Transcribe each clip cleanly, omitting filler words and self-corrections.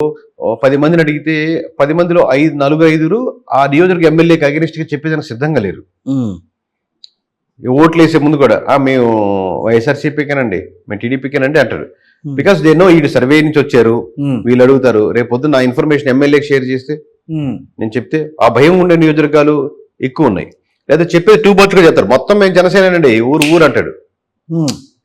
10 మందిని అడిగితే 10 మందిలో నలుగురు ఆ నియోజకవర్గ ఎమ్మెల్యేకి అగెనిస్ట్ గా చెప్పేదానికి సిద్ధంగా లేరు. ఓట్లు వేసే ముందు కూడా మేము వైఎస్ఆర్సీపీకేనండి, మేము టీడీపీకేనండి అంటారు. బికాస్ దే నో వీళ్ళు సర్వే నుంచి వచ్చారు, వీళ్ళు అడుగుతారు. రేపు పొద్దున్న నా ఇన్ఫర్మేషన్ ఎమ్మెల్యేకి షేర్ చేస్తే నేను చెప్తే ఆ భయం ఉండే నియోజకవర్గాలు ఎక్కువ ఉన్నాయి. లేదా చెప్పేది టూ మచ్ గా చెప్తారు, మొత్తం మేము జనసేనండి ఊరు అంటాడు.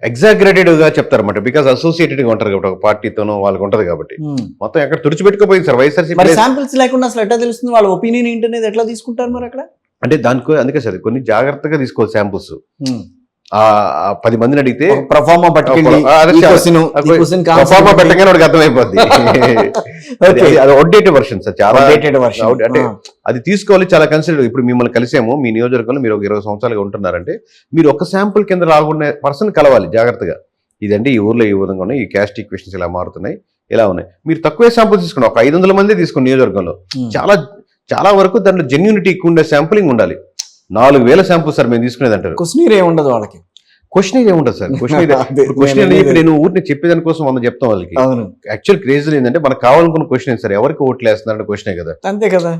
ఎగ్జాగ్రేటెడ్ గా చెప్తారన్నమాట. బికాస్ అసోసియేటెడ్ గా ఉంటారు కాబట్టి ఒక పార్టీతోనో వాళ్ళకి ఉంటది కాబట్టి మొత్తం ఎక్కడ తుడిచిపెట్టుకోపోయింది సార్ వైఎస్ఆర్సీపీ. శాంపిల్స్ లేకుండా అసలు ఎట్లా తెలుస్తుంది వాళ్ళ ఒపీనియన్ ఏంటనేది ఎట్లా తీసుకుంటారు మరి అక్కడ? అంటే దానికి అందుకే సార్ కొన్ని జాగ్రత్తగా తీసుకోవాలి శాంపుల్స్. ఆ 10 మందిని అడిగితే ప్రొఫార్మా పెట్టగానే వాడికి అర్థమైపోద్ది. అది అవుట్డేటెడ్ వర్షన్ సార్, చాలా అంటే అది తీసుకోవాలి, చాలా కన్సిడర్. ఇప్పుడు మిమ్మల్ని కలిసాము మీ నియోజకవర్గంలో, మీరు ఒక 20 సంవత్సరాలుగా ఉంటున్నారంటే మీరు ఒక శాంపుల్ కింద రాకుండా పర్సన్ కలవాలి జాగ్రత్తగా. ఇదండి ఈ ఊర్లో ఈ విధంగా ఉన్నాయి, ఈ క్యాస్ట్ ఈక్వేషన్స్ ఇలా మారుతున్నాయి, ఇలా ఉన్నాయి. మీరు తక్కువే శాంపుల్స్ తీసుకోండి, ఒక 500 మంది తీసుకోండి నియోజకవర్గంలో. చాలా వరకు దాంట్లో జెన్యూనిటీ ఎక్కువ ఉండే శాంపులింగ్ ఉండాలి. 4000 శాంపుల్స్ సార్ మేము తీసుకునేది అంటారు. క్వశ్చనీర్ ఏముండదు వాళ్ళకి, క్వశ్చన్ ఏముంటుంది సార్. క్వశ్చన్ నేను ఊరిని చెప్పేదాని కోసం 100 చెప్తాం వాళ్ళకి. యాక్చువల్ క్రేజ్ ఏంటంటే మనకు కావాలనుకున్న క్వశ్చన్ సార్, ఎవరికి ఓట్లు వేస్తున్నారంటే క్వశ్చనే కదా. అంతే కదా.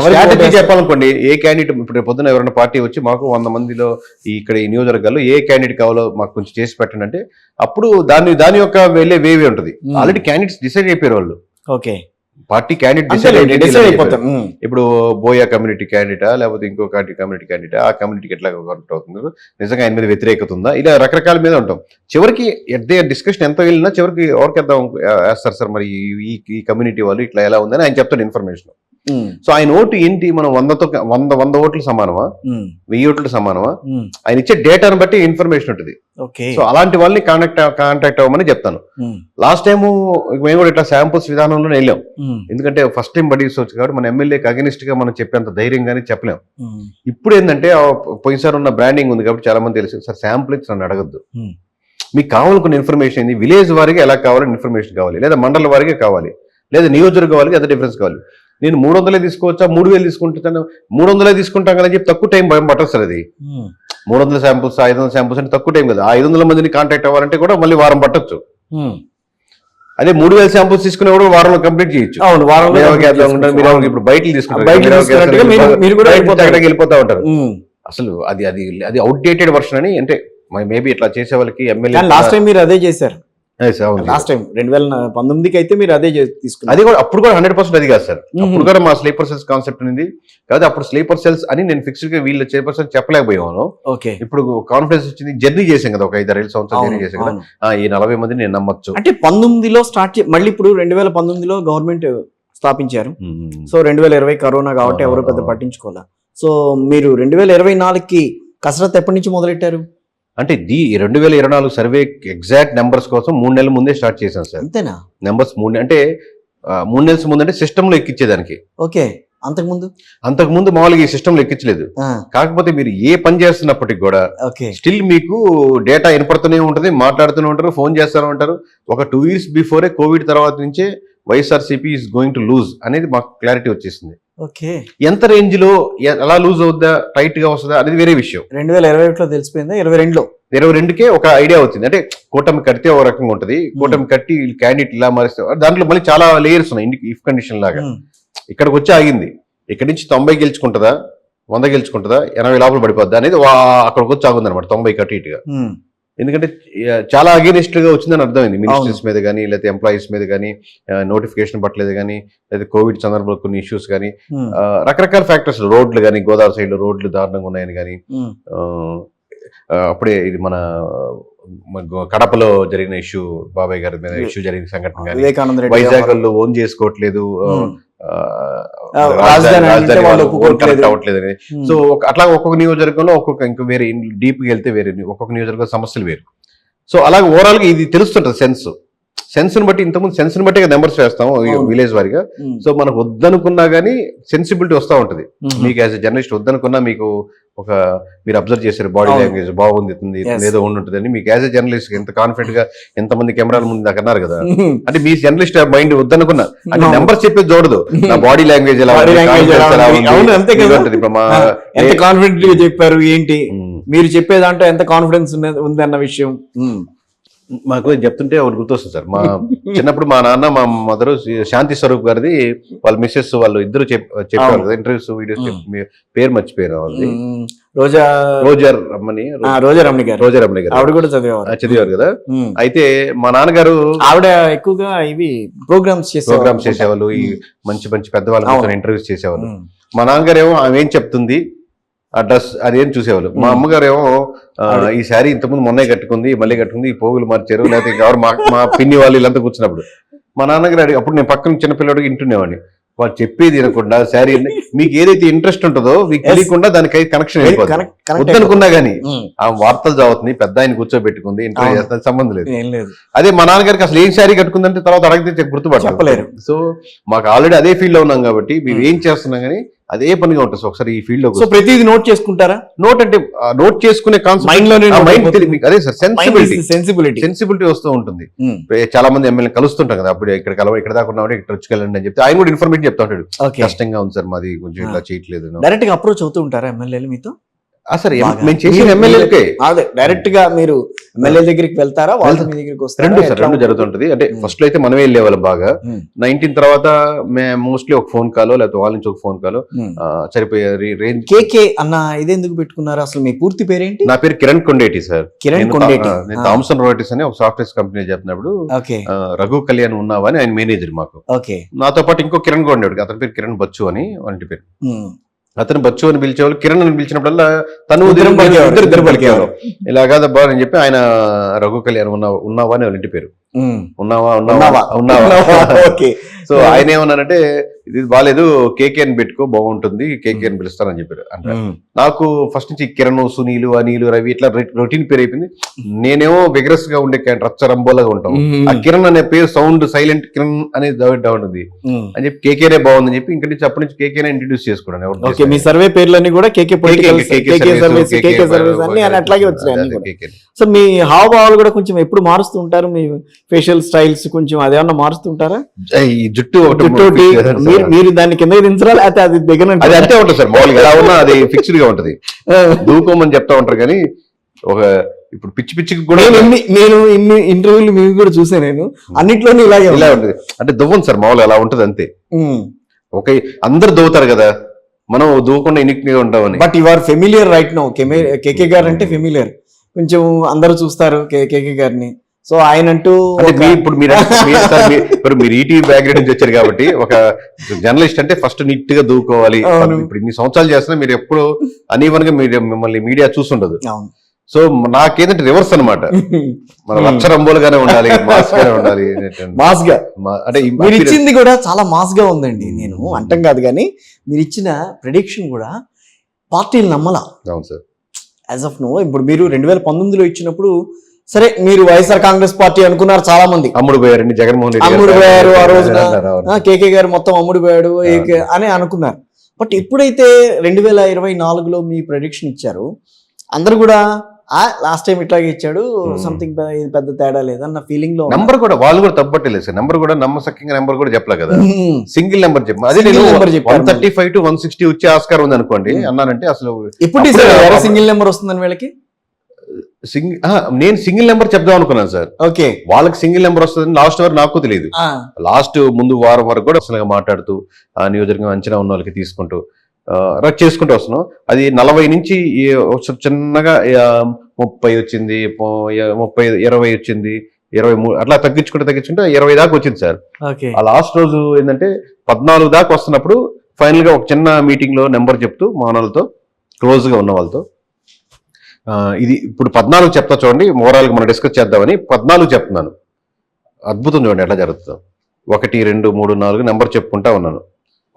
స్ట్రాటజీ చెప్పాలనుకోండి, ఏ క్యాండిడేట్ ఇప్పుడు పొద్దున ఎవరైనా పార్టీ వచ్చి మాకు 100 మందిలో ఇక్కడ ఈ నియోజకవర్గాల్లో ఏ క్యాండిడేట్ కావాలో మాకు కొంచెం చేసి పెట్టండి అంటే అప్పుడు దాని యొక్క వెళ్ళే వేవే ఉంటుంది. ఆల్రెడీ క్యాండిడేట్స్ డిసైడ్ అయిపోయారు వాళ్ళు. ఓకే, పార్టీ క్యాండిడేట్ డిసైడ్ అయిపోతారు. ఇప్పుడు బోయా కమ్యూనిటీ క్యాండిడేటా లేకపోతే ఇంకో కమ్యూనిటీ క్యాండిడేటా, ఆ కమ్యూనిటీకి ఎట్లా కనెక్ట్ అవుతున్నారు, నిజంగా ఆయన మీద వ్యతిరేకత ఉందా, ఇలా రకరకాల మీద ఉంటాం. చివరికి ఎట్ ద డిస్కషన్ ఎంత వెళ్ళినా చివరికి ఎవరికి వేస్తారు సార్ మరి ఈ కమ్యూనిటీ వాళ్ళు ఇట్లా ఎలా ఉందని ఆయన చెప్తాడు ఇన్ఫర్మేషన్. సో ఆయన ఓటు ఏంటి, మనం 100 ఓట్లు సమానమా, 1000 ఓట్లు సమానమా, ఆయన ఇచ్చే డేటాను బట్టి ఇన్ఫర్మేషన్ ఉంటుంది. సో అలాంటి వాళ్ళని కాంటాక్ట్ అవ్వమని చెప్తాను. లాస్ట్ టైం మేము కూడా ఇట్లా శాంపుల్స్ విధానంలోనే వెళ్ళాం. ఎందుకంటే ఫస్ట్ టైం బడీస్ వచ్చి కాబట్టి మన ఎమ్మెల్యేకి అగెనిస్ట్ గా మనం చెప్పేంత ధైర్యంగానే చెప్పలేం. ఇప్పుడు ఏంటంటే పోయినసారి ఉన్న బ్రాండింగ్ ఉంది కాబట్టి చాలా మంది తెలుసు సార్, శాంపుల్ ఇచ్చి నన్ను అడగద్దు, మీకు కావాలనుకున్న ఇన్ఫర్మేషన్ ఏంది, విలేజ్ వారికి ఎలా కావాలని ఇన్ఫర్మేషన్ కావాలి, లేదా మండల వారికి కావాలి, లేదా నియోజకవర్గ వారికి ఎంత డిఫరెన్స్ కావాలి. నేను 300 తీసుకోవచ్చా 3000 తీసుకుంటాను, 300 తీసుకుంటాం కదా చెప్పి తక్కువ టైం పట్టదు సార్. అది 300 శాంపుల్స్ 500 శాంపుల్స్ అంటే తక్కువ టైం కదా. 500 మందిని కాంటాక్ట్ అవ్వాలంటే కూడా మళ్ళీ వారం పట్టొచ్చు. అదే 3000 శాంపుల్స్ తీసుకునే కూడా వారంలో కంప్లీట్ చేయొచ్చు. ఇప్పుడు బయటలు తీసుకుంటారు వెళ్ళిపోతా ఉంటారు. అసలు అది అవుట్డేటెడ్ వర్షన్ అని, అంటే మేబీ ఇట్లా చేసే వాళ్ళకి ఎమ్మెల్యే లాస్ట్ టైం మీరు అదే చేశారు. లాస్ట్ టైం 2019కి అయితే మీరు అదే తీసుకున్నారు. అది కూడా అప్పుడు కూడా 100% అది కాదు సార్. అప్పుడు కూడా మా స్లీపర్ సెల్స్ కాన్సెప్ట్ ఉంది కదా. అప్పుడు స్లీపర్ సెల్స్ అని నేను ఫిక్స్డ్ గా వీళ్ళు చైర్పర్సన్ చెప్పలేకపోయాను. ఇప్పుడు కాన్ఫిడెన్స్ వచ్చింది, జర్నీ చేసాం కదా, ఒక 5-6 సంవత్సరాలు జర్నీ చేసాం కదా. ఈ 40 మందిని నేను నమ్మొచ్చు. అంటే 19లో స్టార్ట్ మళ్ళీ ఇప్పుడు 2019లో గవర్నమెంట్ స్థాపించారు. సో 2020 కరోనా కాబట్టి ఎవరు పెద్ద పట్టించుకోవాలా. సో మీరు 2024కి కసరత్ ఎప్పటి నుంచి మొదలెట్టారు? అంటే 2024 సర్వే ఎగ్జాక్ట్ నెంబర్స్ కోసం 3 నెలల ముందే స్టార్ట్ చేశాను సార్. అంతేనా? నెంబర్స్ 3 అంటే 3 నెలల ముందు అంటే సిస్టమ్ లో ఎక్కించేదానికి. ఓకే, అంతకుముందు మామూలుగా ఈ సిస్టమ్ లో ఎక్కించలేదు. కాకపోతే మీరు ఏ పని చేస్తున్నప్పటికి కూడా స్టిల్ మీకు డేటా వినపడుతూనే ఉంటుంది, మాట్లాడుతూనే ఉంటారు, ఫోన్ చేస్తూనే ఉంటారు. ఒక 2 years బిఫోరే కోవిడ్ తర్వాత నుంచే YSRCP is going to lose అనేది మాకు క్లారిటీ వచ్చేసింది. ఎంత రేంజ్ లో ఎలా లూజ్ అవుద్దా, టైట్ గా వస్తుందా అనేది వేరే విషయం. 2021లో తెలిసిపోయిందా? 22కే ఒక ఐడియా వచ్చింది. అంటే కూటమి కడితే ఒక రకంగా ఉంటది, కూటమి కట్టి క్యాండిడేట్ ఇలా మారిస్తే దాంట్లో మళ్ళీ చాలా లేయర్స్ ఉన్నాయి. ఇఫ్ కండిషన్ లాగా ఇక్కడికి వచ్చి ఆగింది. ఇక్కడి నుంచి 90 గెలుచుకుంటుందా, 100 గెలుచుకుంటుందా, 80 లోపల పడిపోద్దా అనేది అక్కడికి వచ్చి ఆగుంది అనమాట. 90 కట్టి ఇటుగా. ఎందుకంటే చాలా అగేనిస్ట్ గా వచ్చిందని అర్థమైంది. మినిస్టర్స్ మీద కానీ, లేకపోతే ఎంప్లాయీస్ మీద కానీ, నోటిఫికేషన్ పట్టలేదు కానీ, లేదా కోవిడ్ సందర్భంలో కొన్ని ఇష్యూస్ కానీ, రకరకాల ఫ్యాక్టర్స్, రోడ్లు కానీ, గోదావరి సైడ్ లో రోడ్లు దారుణంగా ఉన్నాయని కానీ, అప్పుడే ఇది మన కడపలో జరిగిన ఇష్యూ, బాబాయ్ గారి మీద ఇష్యూ జరిగిన సంఘటన కానీ, వైజాగ్ లో ఓన్ చేసుకోవట్లేదు, అవ్వట్లేదు అని. సో అట్లా ఒక్కొక్క నియోజకవర్గంలో ఇంకా వేరే డీప్ గా వెళ్తే వేరే ఒక్కొక్క నియోజకవర్గం సమస్యలు వేరు. సో అలాగే ఓవరాల్ గా ఇది తెలుస్తుంటది సెన్స్ ని బట్టి. ఇంతకుముందు సెన్స్ ని బట్టి నెంబర్స్ వేస్తాము విలేజ్ వారిగా. సో మనకు వద్దనుకున్నా గానీ సెన్సిబిలిటీ వస్తూ ఉంటది. మీకు యాజ్ ఎ జర్నలిస్ట్ వద్దనుకున్నా మీకు మీరు అబ్జర్వ్ చేశారు, బాడీ లాంగ్వేజ్ బాగుంది, ఏదో ఉండుంటుంది అని. మీకు యాజ్ ఎ జర్నలిస్ట్ ఎంత కాన్ఫిడెంట్ గా ఎంతమంది కెమెరాల ముందు నాకు అన్నారు కదా, అంటే మీ జర్నలిస్ట్ మైండ్ వద్దనుకున్నా అంటే నెంబర్స్ చెప్పేది చూడదు, నా బాడీ లాంగ్వేజ్ ఎలా కాన్ఫిడెంట్ గా చెప్పారు ఏంటి, మీరు చెప్పేదాంట్లో ఎంత కాన్ఫిడెన్స్ ఉంది అన్న విషయం. మాకు చెప్తుంటే ఒకటి గుర్తొస్తుంది సార్. మా చిన్నప్పుడు మా నాన్న మా మదర్ శాంతి స్వరూప్ గారిది వాళ్ళ మిస్సెస్ వాళ్ళు ఇద్దరు చెప్పారు కదా ఇంటర్వ్యూస్ వీడియోస్ పేరు మర్చిపోయారు వాళ్ళది. రోజా రమణి గారు ఆవిడ కూడా చదివారు కదా. అయితే మా నాన్నగారు ఆవిడ ఎక్కువగా ఇవి ప్రోగ్రామ్స్ చేసేవాళ్ళు, ఈ మంచి మంచి పెద్దవాళ్ళ ఇంటర్వ్యూస్ చేసేవాళ్ళు. మా నాన్నగారు ఏమో ఆమె ఏం చెప్తుంది ఆ డ్రెస్ అదేం చూసేవాళ్ళు. మా అమ్మగారు ఏమో ఈ శారీ ఇంతకుముందు మొన్నే కట్టుకుంది, మళ్ళీ కట్టుకుంది, ఈ పోగులు మార్చారు, లేకపోతే ఎవరు మా పిన్ని వాళ్ళు వీళ్ళంతా కూర్చున్నప్పుడు మా నాన్నగారు అప్పుడు నేను పక్కన చిన్నపిల్లడికి ఇంటునేవాడిని. వాళ్ళు చెప్పేది వినకుండా శారీ మీకు ఏదైతే ఇంట్రెస్ట్ ఉంటుందో మీకు తెలియకుండా దానికి కనెక్షన్ అయిపోతుంది. వద్దనుకున్నా గానీ ఆ వార్తలు చదువుతుంది, పెద్ద ఆయన కూర్చోబెట్టుకుంది, ఇంటర్వ్యూ చేస్తుంది, సంబంధం లేదు. అదే మా నాన్నగారికి అసలు ఏం శారీ కట్టుకుందంటే తర్వాత అడిగితే గుర్తుపట్టలేరు. సో మాకు ఆల్రెడీ అదే ఫీల్డ్ లో ఉన్నాం కాబట్టి మేము ఏం చేస్తున్నాం కానీ అదే పనిగా ఉంటుంది. ఒకసారి ఈ ఫీల్డ్ లో ప్రతిదీ నోట్ చేసుకుంటారా? నోట్ అంటే నోట్ చేసుకునే అదే సార్ సెన్సిబిలిటీ వస్తూ ఉంటుంది. చాలా మంది ఎమ్మెల్యే కలుస్తుంటాం కదా, అప్పుడు ఇక్కడ దాకా ఉన్నామంటే ఇక్కడ వచ్చుకెళ్ళండి అని చెప్తే ఆయన కూడా ఇన్ఫర్మేషన్ చెప్తా ఉంటాడు. కష్టంగా ఉంది సార్ మాది, కొంచెం ఇట్లా చేయట్లేదు. డైరెక్ట్ గా అప్రోచ్ అవుతూ ఉంటారా ఎమ్మెల్యేలు మీతో? సార్ మేము చేసిన ఎమ్మెల్యేలకే అదే డైరెక్ట్ గా మీరు ఎమ్మెల్యే దగ్గరికి వెళ్తారా, వాళ్ళ మీ దగ్గరికి వస్తారా? రెండు జరుగుతుంటది. అంటే ఫస్ట్ లో అయితే మనమే వెళ్ళేవాళ్ళం బాగా. 19 తర్వాత మోస్ట్లీ ఒక ఫోన్ కాల్ లేకపోతే వాళ్ళ నుంచి ఒక ఫోన్ కాల్ సరిపోయారు. కేకే అన్న ఇదెందుకు పెట్టుకున్నారు అసలు? మీ పూర్తి పేరేంటి? నా పేరు కిరణ్ కొండేటి సార్. కిరణ్ కొండేటి. నేను థామ్సన్ రోబోటిక్స్ అని ఒక సాఫ్ట్వేర్ కంపెనీ చెప్తున్నప్పుడు రఘు కళ్యాణ్ ఉన్నావా అని ఆయన మేనేజర్ మాకు. నాతో పాటు ఇంకో కిరణ్ కొండేటి, అతని పేరు కిరణ్ బచ్చు అని వంటి పేరు. అతను బచ్చు అని పిలిచేవాళ్ళు, కిరణ్ అని పిలిచినప్పుడల్లా తను ఇద్దరు పలికేవారు. ఇలా కాదబ్బా అని చెప్పి ఆయన రఘు కళ్యాణ్ ఉన్నావా అని వాళ్ళ ఇంటి పేరు. ఉన్నావా. సో ఆయన ఏమన్నారంటే ఇది బాగాలేదు, కేకే అని పెట్టుకో బాగుంటుంది, కేకే అని పిలుస్తానని చెప్పారు. అంటే నాకు ఫస్ట్ నుంచి కిరణ్, సునీలు, అనిలు, రవి ఇట్లా రొటీన్ పేరు అయిపోయింది. నేనేమో విగ్రెస్ గా ఉండే రచ్చరంబోలాగా ఉంటాం. ఆ కిరణ్ అనే పేరు సౌండ్ సైలెంట్ కిరణ్ అనేది ఉంటుంది అని చెప్పి కేకేనే బాగుందని చెప్పి ఇంక నుంచి అప్పటి నుంచి కేకేనే ఇంట్రడ్యూస్ చేసుకోవడం. మీ సర్వే పేర్లన్నీ కూడా కేకే సర్వీస్ అన్ని అట్లాగే వచ్చినాయి. సో మీ హావభావాలు కూడా కొంచెం ఎప్పుడు మారుస్తూ ఉంటారు? మీ ఫేషియల్ స్టైల్స్ కొంచెం అదేమన్నా మారుస్తుంటారా? ఈ జుట్టు మీరు దాన్ని కింద దించరా లేకపోతే అది దగ్గర అది అంతే ఉంటుంది సార్. మామూలుగా ఎలా ఉన్నా అది ఫిక్స్డ్ గా ఉంటది. దూకోమని చెప్తా ఉంటారు కానీ ఒక ఇప్పుడు పిచ్చికి కూడా నేను ఇన్ని ఇంటర్వ్యూలు మేము కూడా చూసాను. నేను అన్నిట్లోనే ఇలా ఉంటుంది. అంటే దువ్వం సార్ మామూలుగా అలా ఉంటది అంతే. ఓకే అందరు దువ్వుతారు కదా, మనం దూవకుండా ఇనిక్గా ఉంటామని. But you are familiar right now. KK గారు అంటే ఫెమిలియర్, కొంచెం అందరూ చూస్తారు కేకే గారిని. సో ఆయన అంటూ ఇప్పుడు మీరు ఈటీవీ బ్యాక్గ్రౌండ్ నుంచి వచ్చారు కాబట్టి ఒక జర్నలిస్ట్ అంటే ఫస్ట్ నీట్ గా దూకోవాలి. ఇప్పుడు ఇన్ని సంవత్సరాలు చేస్తున్నా మీరు ఎప్పుడు అనీవన్ గా మిమ్మల్ని మీడియా చూస్తుండదు. సో నాకేంటంటే రివర్స్ అనమాట. మన లక్షరంబోలుగానే ఉండాలి, మాస్ గానే ఉండాలి. మాస్ గా అంటే మీరు ఇచ్చింది కూడా చాలా మాస్ గా ఉందండి. నేను అంటాం కాదు కానీ మీరు ఇచ్చిన ప్రెడిక్షన్ కూడా పార్టీలు నమ్మలా. అవును సార్. యాజ్ ఆఫ్ నో ఇప్పుడు మీరు 2019లో ఇచ్చినప్పుడు సరే మీరు వైఎస్ఆర్ కాంగ్రెస్ పార్టీ అనుకున్నారు చాలా మంది. అమ్ముడు పోయారండి, జగన్మోహన్ రెడ్డి అమ్ముడు పోయారు ఆ రోజున, కేకే గారు మొత్తం అమ్ముడు పోయాడు అని అనుకున్నారు. బట్ ఎప్పుడైతే 2024లో మీ ప్రెడిక్షన్ ఇచ్చారు అందరు కూడా లాస్ట్ టైం ఇట్లాగే ఇచ్చాడు, సంథింగ్ పెద్ద తేడా లేదన్న ఫీలింగ్ లో. నెంబర్ కూడా వాళ్ళు కూడా తప్పట్టలేదు సార్. నెంబర్ కూడా నమ్మసక్యంగా నెంబర్ కూడా చెప్పలే కదా, సింగిల్ నెంబర్ చెప్పాను. అదే నేను 135 to 160 వచ్చే ఆస్కారం ఉంది అనుకోండి అన్నానంటే అసలు ఇప్పుడు సింగిల్ నెంబర్ వస్తుందని వీళ్ళకి నేను సింగిల్ నెంబర్ చెప్దాం అనుకున్నాను సార్. ఓకే వాళ్ళకి సింగిల్ నెంబర్ వస్తుందని లాస్ట్ వరకు నాకు తెలియదు. లాస్ట్ ముందు వారం వరకు కూడా అసలు మాట్లాడుతూ ఆ నియోజకవర్గం అంచనా ఉన్న వాళ్ళకి తీసుకుంటూ రచ్ చేసుకుంటూ వస్తున్నాం. అది 40 నుంచి చిన్నగా 30 వచ్చింది, 30, 20 వచ్చింది, 23 అట్లా తగ్గించుకుంటే 20 దాకా వచ్చింది సార్. ఆ లాస్ట్ రోజు ఏంటంటే 14 దాకా వస్తున్నప్పుడు ఫైనల్ గా ఒక చిన్న మీటింగ్ లో నెంబర్ చెప్తూ మౌనాలతో క్లోజ్ గా ఉన్న వాళ్ళతో ఇది ఇప్పుడు 14 చెప్తా చూడండి, ఓవరాల్ గా మనం డిస్కస్ చేద్దామని 14 చెప్తున్నాను. అద్భుతం చూడండి ఎట్లా జరుగుతుందో. 1, 2, 3, 4 నెంబర్ చెప్పుకుంటా ఉన్నాను.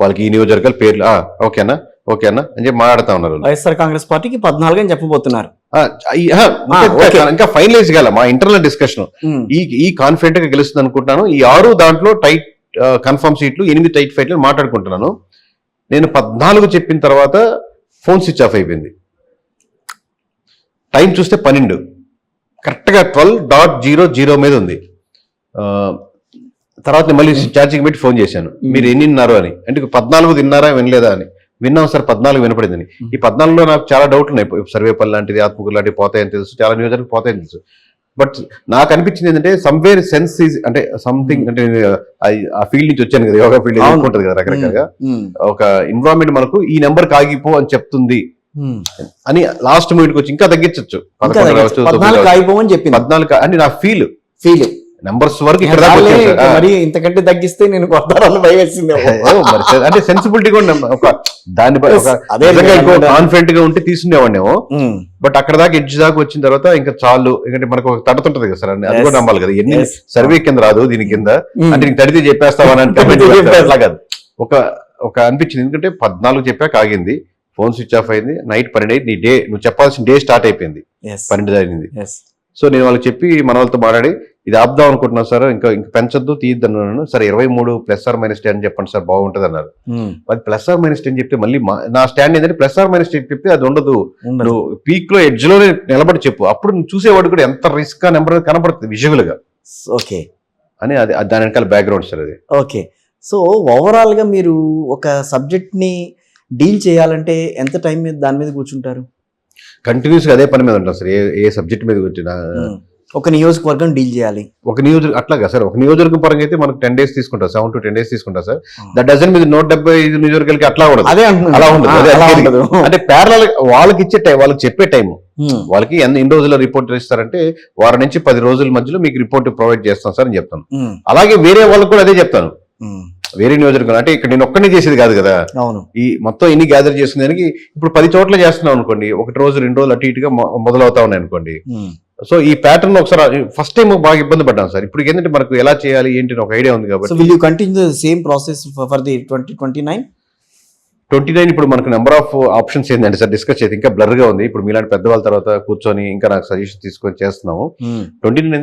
వాళ్ళకి ఈ నియోజకవర్గాల పేర్లు ఓకేనా అని చెప్పి మాట్లాడుతా ఉన్నారు. వైఎస్ఆర్ కాంగ్రెస్ పార్టీకి 14 అని చెప్పబోతున్నారు. ఇంకా ఫైనలైజ్ కాల మా ఇంటర్నల్ డిస్కషన్. ఈ కాన్ఫిడెంట్ గా గెలుస్తుంది అనుకుంటున్నాను. ఈ 6 దాంట్లో టైట్ కన్ఫర్మ్ సీట్లు, 8 టైట్ ఫైట్లు మాట్లాడుకుంటున్నాను. నేను 14 చెప్పిన తర్వాత ఫోన్ స్విచ్ ఆఫ్ అయిపోయింది. టైం చూస్తే 12 కరెక్ట్గా 12.00 మీద ఉంది. తర్వాత మళ్ళీ ఛార్జింగ్ పెట్టి ఫోన్ చేశాను, మీరు ఎన్ని విన్నారు అని. అంటే 14 తిన్నారా వినలేదా అని. విన్నాం సార్, 14 వినపడిందని. ఈ 14లో నాకు చాలా డౌట్లు ఉన్నాయి. సర్వేపల్లి లాంటిది, ఆత్మకూరు లాంటివి పోతాయని తెలుసు, చాలా నియోజకవర్గాలు పోతాయని తెలుసు. బట్ నాకు అనిపించింది ఏంటంటే సమ్వేర్ సెన్స్ అంటే సంథింగ్ అంటే ఆ ఫీల్డ్ నుంచి వచ్చాను కదా, యోగా ఫీల్డ్ అవును. ఉంటుంది కదా రకరకాలుగా, ఉమ్, ఒక ఎన్విరాన్మెంట్ మనకు ఈ నెంబర్ ఆగిపో అని చెప్తుంది ఉమ్. అని లాస్ట్ మూమెంట్కి వచ్చి ఇంకా తగ్గించచ్చు, ఇంకా తగ్గించు. 14 ఆగిపోమని చెప్పింది 14 అని నా ఫీల్. ఫీల్. నెంబర్స్ వరకు ఇక్కడ దాకా వచ్చాను సార్. మరి ఇంతకంటే తగ్గిస్తే నేను కొడతారని భయం వేసింది. అంటే సెన్సిబిలిటీ కూడా ఒక దాన్ని అదే కాన్ఫిడెంట్ గా ఉంటే తీసుకునేవాడినేమో. బట్ అక్కడ దాకా ఎడ్జ్ దాకా వచ్చిన తర్వాత ఇంకా చాలు, ఎందుకంటే మనకు ఒక తడుతుంటది కదా సార్, అది కూడా నమ్మాలి కదా. ఎన్ని సర్వే కింద రాదు దీని కింద, అంటే నీకు తడితే చెప్పేస్తావా అట్లా కాదు. ఒక అనిపించింది, ఎందుకంటే 14 చెప్పాక ఆగింది, ఫోన్ స్విచ్ ఆఫ్ అయింది, నైట్ 12 నీ డే నువ్వు చెప్పాల్సిన డే స్టార్ట్ అయిపోయింది, 12 అయింది. సో నేను వాళ్ళకి చెప్పి మన వాళ్ళతో మాట్లాడి ఇది ఆపుదాం అనుకుంటున్నాను సార్, ఇంకా పెంచొద్దు తీయద్దు అన్నాను. సరే 23 ± 10 అని చెప్పండి సార్ బాగుంటది అన్నారు. అది ±10 చెప్తే మళ్ళీ నా స్టాండ్ ఏంటంటే ±10 చెప్తే అది ఉండదు, నువ్వు పీక్ లో ఎడ్జ్ లోనే నిలబడి చెప్పు, అప్పుడు నువ్వు చూసేవాడు కూడా ఎంత రిస్క్ గా నెంబర్ కనపడుతుంది విజువల్ గా. ఓకే అని అది దాని వెనకాల బ్యాక్గ్రౌండ్ సార్ అది. ఓకే. సో ఓవరాల్ గా మీరు ఒక సబ్జెక్ట్ ని డీల్ చేయాలంటే ఎంత టైం మీద దాని మీద కూర్చుంటారు? కంటిన్యూస్ గా అదే పని మీద ఉంటాం సార్, ఏ సబ్జెక్ట్ మీద కూర్చున్నా. ఒక నియోజకవర్గం డీల్ చేయాలి, ఒక నియోజకవర్గం అట్లాగా సార్, ఒక నియోజకవర్గం పరంగా అయితే మనకు 10 days తీసుకుంటాం, 7 to 10 days తీసుకుంటాం సార్. దట్ డజన్ మీద 175 నియోజకవర్గాలకి అట్లా ఉండదు, అదే అలా ఉండదు. అంటే ప్యారలల్ వాళ్ళకి ఇచ్చే టైం, వాళ్ళకి చెప్పే టైం, వాళ్ళకి ఎన్ని రోజుల రిపోర్ట్ ఇస్తారంటే వారం నుంచి 10 రోజుల మధ్యలో మీకు రిపోర్ట్ ప్రొవైడ్ చేస్తాం సార్ అని చెప్తాను. అలాగే వేరే వాళ్ళకి కూడా అదే చెప్తాను, వేరే నియోజకవర్గం అంటే ఇక్కడ నేను ఒక్కనే చేసేది కాదు కదా. అవును, ఈ మొత్తం ఇన్ని గ్యాదర్ చేసుకునేదానికి ఇప్పుడు 10 చోట్ల చేస్తున్నాం అనుకోండి, 1 రోజు 2 రోజులు అటు ఇటుగా మొదలవుతా ఉన్నాయి అనుకోండి. సో ఈ ప్యాటర్న్ ఒకసారి ఫస్ట్ టైం బాగా ఇబ్బంది పడ్డాను సార్. ఇప్పుడు ఏంటంటే మనకు ఎలా చేయాలి ఏంటి ఒక ఐడియా ఉంది కాబట్టి. So will you continue the same process for the 2029? 29 ఇప్పుడు మనకు నెంబర్ ఆఫ్ ఆప్షన్స్ ఏంటంటే సార్ డిస్కస్ చేసి ఇంకా బ్లర్ గా ఉంది. ఇప్పుడు మీలాంటి పెద్దవాళ్ళ తర్వాత కూర్చొని ఇంకా నాకు సజెషన్ తీసుకొని చేస్తున్నాము. 29